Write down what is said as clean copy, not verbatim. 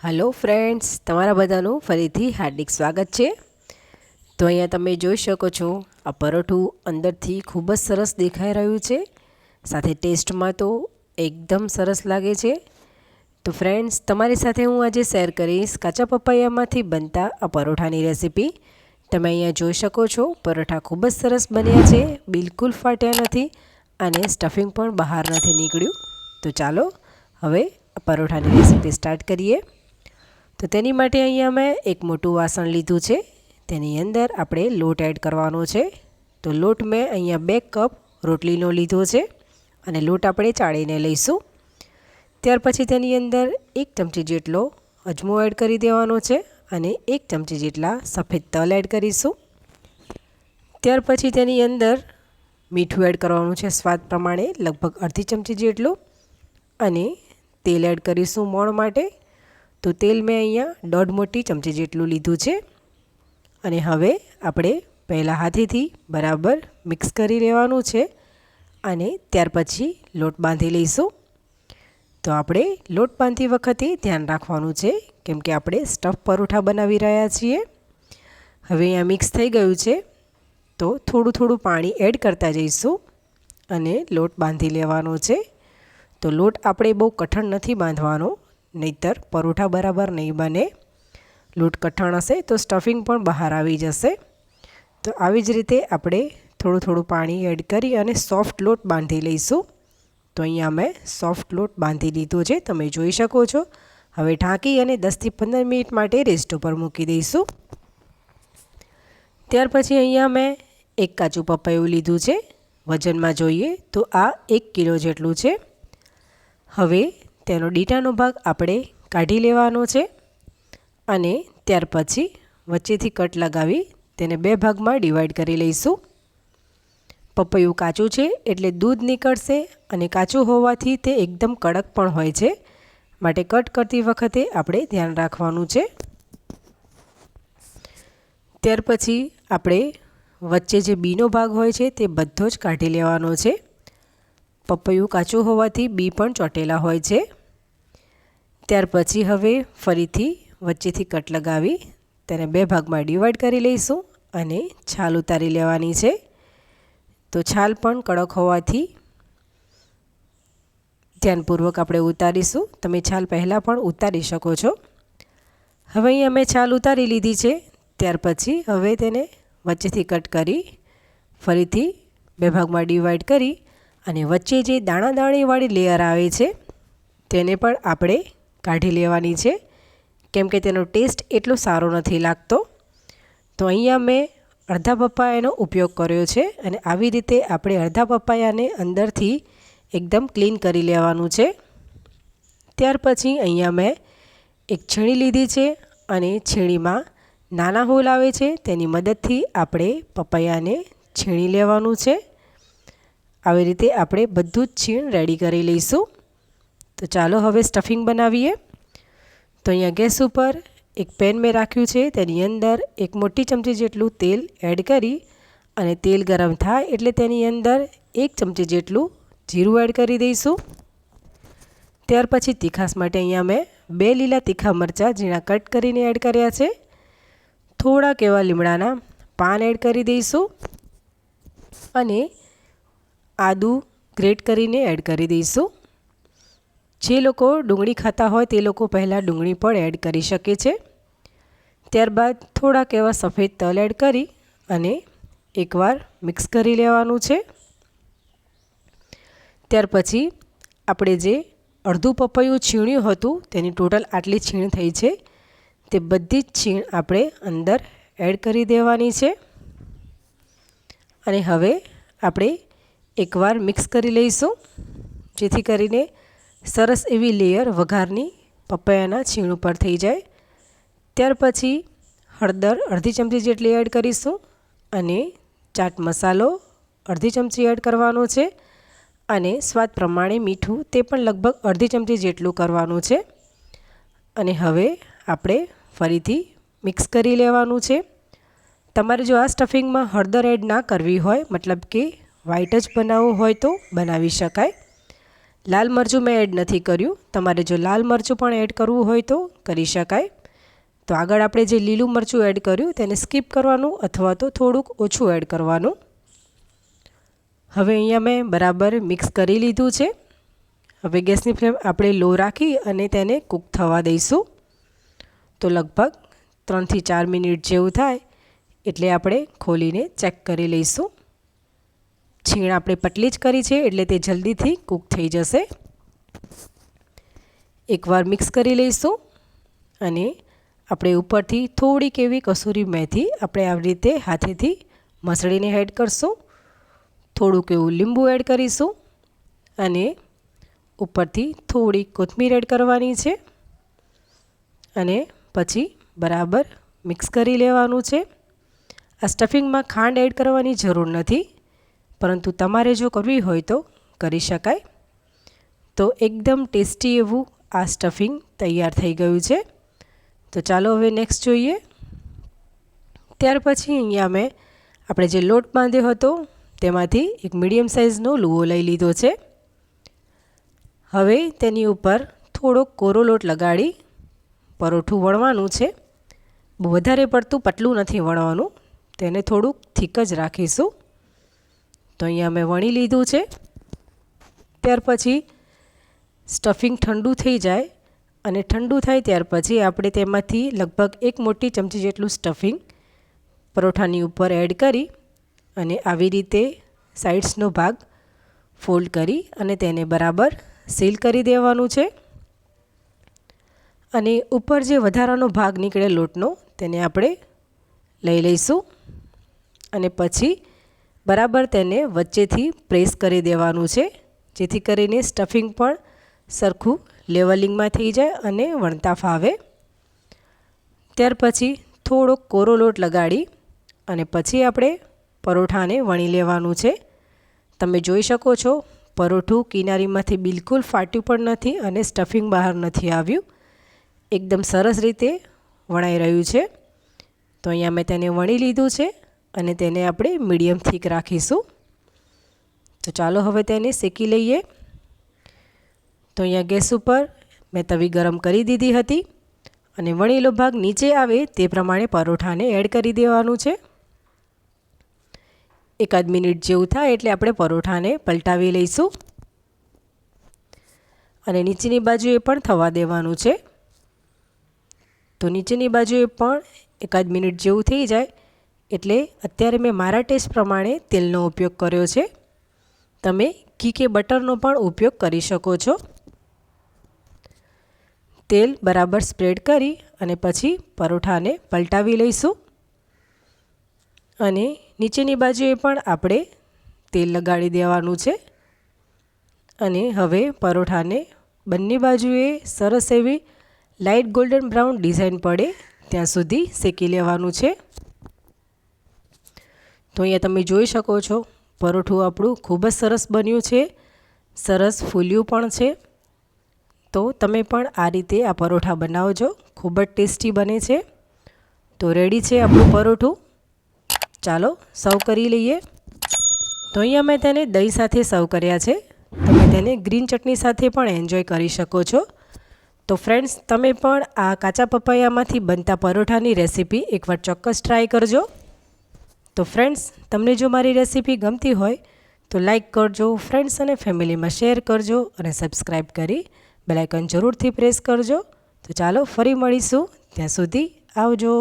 Hello friends, तमारा बधानुं फरीथी हार्दिक स्वागत है। तो अहींया तमे जोई शको छो आ परोठुं अंदरथी खूब ज सरस देखाई रह्युं छे, साथे टेस्टमां तो एकदम सरस लागे छे। तो फ्रेंड्स, तमारी साथे हूँ आज शेर करीश काचा पपैयामांथी बनता आ परोठानी रेसिपी। तमे अहींया जोई शको छो परोठा खूब ज सरस बन्या छे, बिल्कुल फाट्या नथी अने स्टफिंग पण बहार नथी निकळ्युं। तो चालो हवे परोठानी रेसिपी स्टार्ट करीए। तो तेनी माटे अहींया मैं एक मोटुं वासण लीधुं छे, तेनी अंदर आपणे लोट एड करवानो छे। तो लोट मैं अहींया 2 कप रोटलीनो लीधो छे अने लोट आपणे चाळीने लईशुं। त्यार पछी तेनी अंदर 1 चमची जेटलो अजमो एड करी देवानो छे अने 1 चमची जेटला सफेद तल एड करीशुं। त्यार पछी तेनी अंदर मीठुं एड करवानुं छे स्वाद प्रमाणे, लगभग अर्धी चमची जेटलुं, अने तेल एड करीशुं मोण माटे। तो तेल मैं अहींया 1.5 मोटी चमची जेटलुं लीधुं छे अने हवे आपणे पहेला हाथेथी बराबर मिक्स करी लेवानुं छे अने त्यार पछी लोट बांधी लईशुं। तो आपणे लोट बांधती वखते ध्यान राखवानुं छे, केम के आपणे स्टफ परोठा बनावी रह्या छीए। हवे अहींया मिक्स थई गयुं छे, तो थोडुं थोडुं पाणी एड करता जईशुं अने लोट बांधी लेवानो छे। तो लोट आपणे बहु कठण नथी बांधवानो, नहींतर परोठा बराबर नहीं बने। लोट कठण हशे तो स्टफिंग पण बहार आवी जशे। तो आवी ज रीते आपणे थोडुं थोडुं पाणी एड करी अने सॉफ्ट लोट बांधी लईशुं। तो अहींया मैं सॉफ्ट लोट बांधी लीधो छे, तमे जोई शको छो। हवे ढांकी अने 10 થી 15 मिनिट माटे रेस्ट पर मूकी दईशुं। त्यार पछी अहींया मैं 1 काचुं पपैयुं लीधुं छे। वजનમાં જોઈએ तो आ 1 किलो जेटલું છે। હવે તેનો ડીટાનો ભાગ આપણે કાઢી લેવાનો છે અને ત્યાર પછી વચ્ચેથી કટ લગાવી તેને 2 ભાગમાં ડિવાઈડ કરી લઈશું। પપૈયું કાચું છે એટલે દૂધ નીકળશે અને કાચું હોવાથી તે એકદમ કડક પણ હોય છે, માટે કટ કરતી વખતે આપણે ધ્યાન રાખવાનું છે। ત્યાર પછી આપણે વચ્ચે જે બીનો ભાગ હોય છે તે બધો જ કાઢી લેવાનો છે। પપૈયું કાચું હોવાથી બી પણ ચોટેલા હોય છે। ત્યાર પછી હવે ફરીથી વચ્ચેથી કટ લગાવી તેને 2 ભાગમાં ડિવાઈડ કરી લઈશું અને છાલ ઉતારી લેવાની છે। તો છાલ પણ કડક હોવાથી ધ્યાનપૂર્વક આપણે ઉતારીશું। તમે છાલ પહેલાં પણ ઉતારી શકો છો। હવે અહીં અમે છાલ ઉતારી લીધી છે। ત્યાર પછી હવે તેને વચ્ચેથી કટ કરી ફરીથી 2 ભાગમાં ડિવાઈડ કરી અને વચ્ચે જે દાણા દાણીવાળી લેયર આવે છે તેને પણ આપણે કાઢી લેવાની છે, કેમ કે તેનો ટેસ્ટ એટલો સારો નથી લાગતો। તો અહીંયા મેં અડધા પપૈયાનો ઉપયોગ કર્યો છે અને આવી રીતે આપણે અડધા પપૈયાને અંદરથી એકદમ ક્લીન કરી લેવાનું છે। ત્યાર પછી અહીંયા મેં એક છીણી લીધી છે અને છીણીમાં નાના હોલ આવે છે તેની મદદથી આપણે પપૈયાને છીણી લેવાનું છે। આવી રીતે આપણે બધું જ છીણ રેડી કરી લઈશું। તો ચાલો હવે સ્ટફિંગ બનાવીએ। તો અહીંયા ગેસ ઉપર એક પેન મેં રાખ્યું છે, તેની અંદર 1 મોટી ચમચી જેટલું તેલ એડ કરી અને તેલ ગરમ થાય એટલે તેની અંદર 1 ચમચી જેટલું જીરું એડ કરી દઈશું। ત્યાર પછી તીખાસ માટે અહીંયા મેં 2 લીલા તીખા મરચાં ઝીણા કટ કરીને એડ કર્યા છે। થોડાક એવા લીમડાના પાન એડ કરી દઈશું અને આદુ ગ્રેટ કરીને એડ કરી દઈશું। જે લોકો ડુંગળી ખાતા હોય તે લોકો પહેલાં ડુંગળી પણ એડ કરી શકે છે। ત્યારબાદ થોડાક એવા સફેદ તલ એડ કરી અને એકવાર મિક્સ કરી લેવાનું છે। ત્યાર પછી આપણે જે અડધું પપૈયું છીણ્યું હતું તેની ટોટલ આટલી છીણ થઈ છે, તે બધી જ છીણ આપણે અંદર એડ કરી દેવાની છે અને હવે આપણે એકવાર મિક્સ કરી લઈશું, જેથી કરીને સરસ એવી લેયર વઘારની પપૈયાના છીણ ઉપર થઈ જાય। ત્યાર પછી હળદર અડધી ચમચી જેટલી એડ કરીશું અને ચાટ મસાલો અડધી ચમચી એડ કરવાનો છે અને સ્વાદ પ્રમાણે મીઠું તે પણ લગભગ અડધી ચમચી જેટલું કરવાનું છે અને હવે આપણે ફરીથી મિક્સ કરી લેવાનું છે। તમારે જો આ સ્ટફિંગમાં હળદર એડ ના કરવી હોય, મતલબ કે વ્હાઈટ જ બનાવવું હોય તો બનાવી શકાય, લાલ મરચું મેં એડ નથી કર્યું. તમારે જો લાલ મરચું પણ એડ કરવું હોય તો કરી શકાય. તો આગળ આપણે જે લીલું મરચું એડ કર્યું તેને સ્કીપ કરવાનું અથવા તો થોડુંક ઓછું એડ કરવાનું. હવે અહીંયા મેં બરાબર મિક્સ કરી લીધું છે. હવે ગેસની ફ્લેમ આપણે લો રાખી અને તેને કૂક થવા દઈશું. તો લગભગ 3 થી 4 મિનિટ જેવું થાય એટલે આપણે ખોલીને ચેક કરી લઈશું. છીણ આપણે પતલી જ કરી છે એટલે તે જલ્દીથી કૂક થઈ જશે. એકવાર મિક્સ કરી લઈશું અને આપણે ઉપરથી થોડીક એવી કસૂરી મેથી આપણે આવી રીતે હાથેથી મસળીને એડ કરશું. થોડુંક એવું લીંબુ એડ કરીશું અને ઉપરથી થોડી કોથમીર એડ કરવાની છે અને પછી બરાબર મિક્સ કરી લેવાનું છે. આ સ્ટફિંગમાં ખાંડ એડ કરવાની જરૂર નથી, પરંતુ તમારે જો કરવી હોય તો કરી શકાય. તો એકદમ ટેસ્ટી એવું આ સ્ટફિંગ તૈયાર થઈ ગયું છે. તો ચાલો હવે નેક્સ્ટ જોઈએ. ત્યાર પછી અહીંયા મેં આપણે જે લોટ બાંધ્યો હતો તેમાંથી એક મીડિયમ સાઇઝનો લુવો લઈ લીધો છે. હવે તેની ઉપર થોડોક કોરો લોટ લગાડી પરોઠું વણવાનું છે. બહુ વધારે પડતું પતલું નથી વણવાનું, તેને થોડુંક થીક જ રાખીશું. તો અહીંયા મેં વણી લીધું છે. ત્યાર પછી સ્ટફિંગ ઠંડુ થઈ જાય અને ઠંડુ થાય ત્યાર પછી આપણે તેમાંથી લગભગ 1 મોટી ચમચી જેટલું સ્ટફિંગ પરોઠાની ઉપર એડ કરી અને આવી રીતે સાઇડ્સનો ભાગ ફોલ્ડ કરી અને તેને બરાબર સીલ કરી દેવાનું છે. અને ઉપર જે વધારાનો ભાગ નીકળે લોટનો તેને આપણે લઈ લઈશું અને પછી બરાબર તેને વચ્ચેથી પ્રેસ કરી દેવાનું છે, જેથી કરીને સ્ટફિંગ પણ સરખું લેવલિંગમાં થઈ જાય અને વણતા ફાવે. ત્યાર પછી થોડોક કોરો લોટ લગાડી અને પછી આપણે પરોઠાને વણી લેવાનું છે. તમે જોઈ શકો છો પરોઠું કિનારીમાંથી બિલકુલ ફાટ્યું પણ નથી અને સ્ટફિંગ બહાર નથી આવ્યું. એકદમ સરસ રીતે વણાઈ રહ્યું છે. તો અહીંયા મેં તેને વણી લીધું છે અને તેને આપણે મીડિયમ થીક રાખીશું. તો ચાલો હવે તેને શેકી લઈએ. તો અહીંયા ગેસ ઉપર મેં તવી ગરમ કરી દીધી હતી અને વણેલો ભાગ નીચે આવે તે પ્રમાણે પરોઠાને એડ કરી દેવાનું છે. 1 મિનિટ જેવું થાય એટલે આપણે પરોઠાને પલટાવી લઈશું અને નીચેની બાજુએ પણ થવા દેવાનું છે. તો નીચેની બાજુએ પણ 1 મિનિટ જેવું થઈ જાય એટલે અત્યારે મેં મારા ટેસ્ટ પ્રમાણે તેલનો ઉપયોગ કર્યો છે. તમે ઘી કે બટરનો પણ ઉપયોગ કરી શકો છો. તેલ બરાબર સ્પ્રેડ કરી અને પછી પરોઠાને પલટાવી લઈશું અને નીચેની બાજુએ પણ આપણે તેલ લગાડી દેવાનું છે અને હવે પરોઠાને બંને બાજુએ સરસ એવી લાઇટ ગોલ્ડન બ્રાઉન ડિઝાઇન પડે ત્યાં સુધી શેકી લેવાનું છે. તો અહીંયા તમે જોઈ શકો છો પરોઠું આપણું ખૂબ જ સરસ બન્યું છે, સરસ ફૂલ્યું પણ છે. તો તમે પણ આ રીતે આ પરોઠા બનાવજો, ખૂબ જ ટેસ્ટી બને છે. તો રેડી છે આપણું પરોઠું. ચાલો સર્વ કરી લઈએ. તો અહીંયા મેં તેને દહીં સાથે સર્વ કર્યા છે. તમે તેને ગ્રીન ચટણી સાથે પણ એન્જોય કરી શકો છો. તો ફ્રેન્ડ્સ, તમે પણ આ કાચા પપૈયામાંથી બનતા પરોઠાની રેસીપી એકવાર ચોક્કસ ટ્રાય કરજો. તો ફ્રેન્ડ્સ, તમને જો મારી રેસીપી ગમતી હોય તો લાઈક કરજો, ફ્રેન્ડ્સ અને ફેમિલીમાં શેર કરજો અને સબસ્ક્રાઈબ કરી બેલ આઇકન જરૂરથી પ્રેસ કરજો. તો ચાલો ફરી મળીશું, ત્યાં સુધી આવજો.